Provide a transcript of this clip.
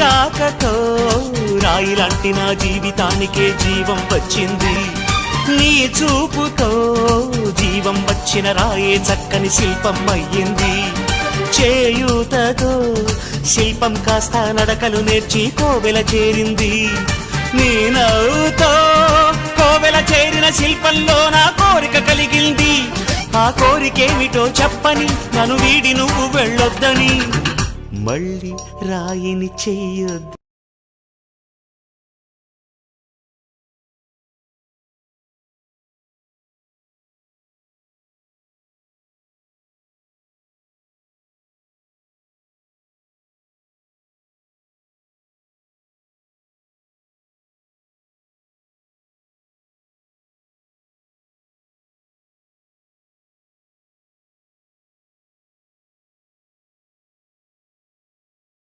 రాకతో రాయిలాంటి నా జీవితానికే జీవం వచ్చింది. నీ చూపుతో జీవం వచ్చిన రాయే చక్కని శిల్పం అయ్యింది. చేయూతతో శిల్పం కాస్త నడకలు నేర్చి కోవెల చేరింది. నీ నవ్వుతో కోవెల చేరిన శిల్పంలో నా కోరిక కలిగింది. ఆ కోరికేమిటో చెప్పని నన్ను వీడి నువ్వు వెళ్ళొద్దని, మళ్ళీ రాయిని చెయ్యొద్దు.